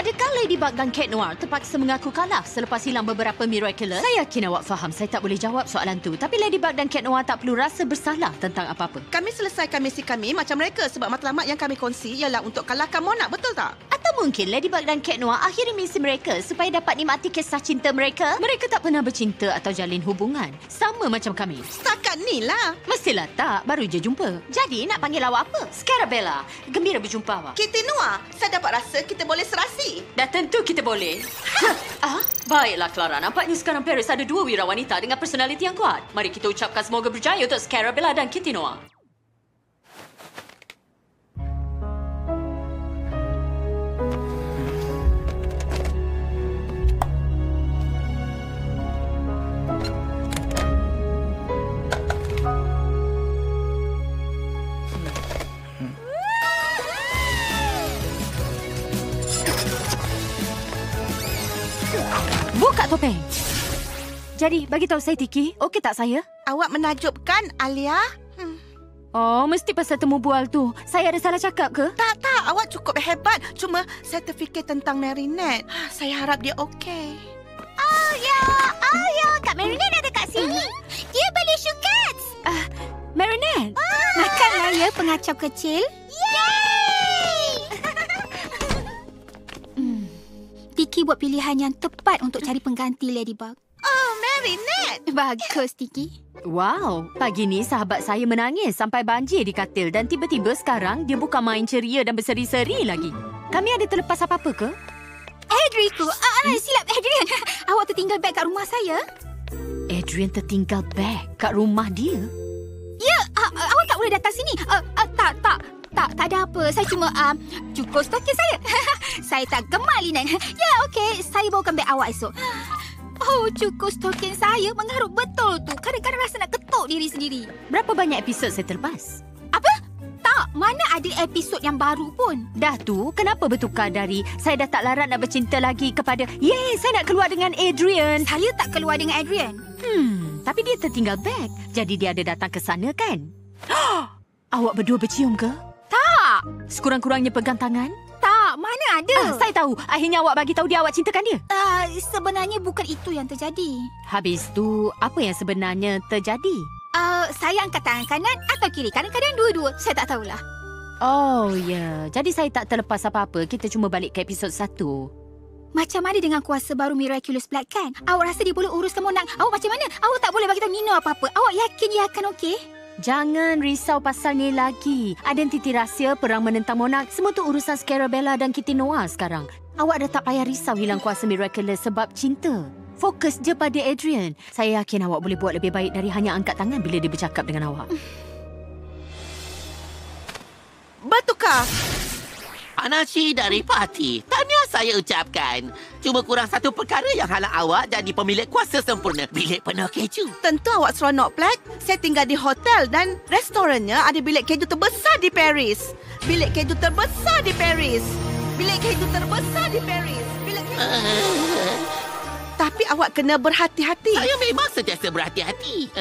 Adakah Ladybug dan Cat Noir terpaksa mengaku kalah selepas hilang beberapa Miraculous? Saya yakin awak faham saya tak boleh jawab soalan tu. Tapi Ladybug dan Cat Noir tak perlu rasa bersalah tentang apa-apa. Kami selesaikan misi kami macam mereka sebab matlamat yang kami kongsi ialah untuk kalahkan Monarch, betul tak? Atau mungkin Ladybug dan Cat Noir akhiri misi mereka supaya dapat nikmati kisah cinta mereka? Mereka tak pernah bercinta atau jalin hubungan. Sama macam kami. Setakat ni lah. Mestilah tak, baru je jumpa. Jadi nak panggil awak apa? Scarabella. Gembira berjumpa awak. Kitty Noir, saya dapat rasa kita boleh serasi. Dah tentu kita boleh. Baiklah Clara, nampaknya sekarang Paris ada 2 wira wanita dengan personaliti yang kuat. Mari kita ucapkan semoga berjaya untuk Scarabella dan Kitty Noir. Buka topeng. Jadi, bagi tahu saya Tiki, okey tak saya? Awak menakjubkan, Alia. Oh, mesti pasal temu bual tu. Saya ada salah cakap ke? Tak, awak cukup hebat. Cuma saya terfikir tentang Marinette. Saya harap dia okey. Oh ya, Kak Marinette ada kat sini. Dia beli Shugats. Marinette. Makanlah ya pengacau kecil. Yeay! Tiki buat pilihan yang tepat untuk cari pengganti Ladybug. Oh, Marinette. Bagus, Tiki. Wow, pagi ni sahabat saya menangis sampai banjir di katil dan tiba-tiba sekarang dia bukan main ceria dan berseri-seri lagi. Kami ada terlepas apa-apa ke? Adriku. Silap, Adrian. Awak tertinggal beg kat rumah saya. Adrian tertinggal beg kat rumah dia? Ya, awak tak boleh datang sini. Tak ada apa. Saya cuma cukur stokin saya. Saya tak gemar linen. Ya, okey. Saya bawakan beg awak esok. Oh, cukur stokin saya mengarut betul tu. Kadang-kadang rasa nak ketuk diri sendiri. Berapa banyak episod saya terlepas? Apa? Tak, mana ada episod yang baru pun. Dah tu, kenapa bertukar dari saya dah tak larat nak bercinta lagi kepada saya nak keluar dengan Adrian. Saya tak keluar dengan Adrian. Tapi dia tertinggal beg. Jadi dia ada datang ke sana kan? Awak berdua bercium ke? Tak. Sekurang-kurangnya pegang tangan? Tak, mana ada. Saya tahu. Akhirnya awak bagi tahu dia awak cintakan dia. Sebenarnya bukan itu yang terjadi. Habis tu, apa yang sebenarnya terjadi? Saya angkat tangan kanan atau kiri. Kadang-kadang dua-dua. Saya tak tahulah. Oh, ya. Jadi saya tak terlepas apa-apa. Kita cuma balik ke episod 1. Macam mana dengan kuasa baru Miraculous Black kan? Awak rasa dia boleh uruskan Monarch? Awak macam mana? Awak tak boleh bagi tahu Nino apa-apa. Awak yakin dia akan okey? Jangan risau pasal ni lagi. Identiti rahsia, perang menentang Monarch, semua tu urusan Scarabella dan Kitty Noir sekarang. Awak dah tak payah risau hilang kuasa Miraculous sebab cinta. Fokus je pada Adrian. Saya yakin awak boleh buat lebih baik dari hanya angkat tangan bila dia bercakap dengan awak. Bertukar. Anashi dari parti. Tahniah saya ucapkan. Cuma kurang satu perkara yang halang awak jadi pemilik kuasa sempurna. Bilik penuh keju. Tentu awak seronok, Black. Saya tinggal di hotel dan restorannya ada bilik keju terbesar di Paris. Bilik keju terbesar di Paris. Bilik keju terbesar di Paris. Bilik keju... Tapi awak kena berhati-hati. Saya memang sentiasa berhati-hati.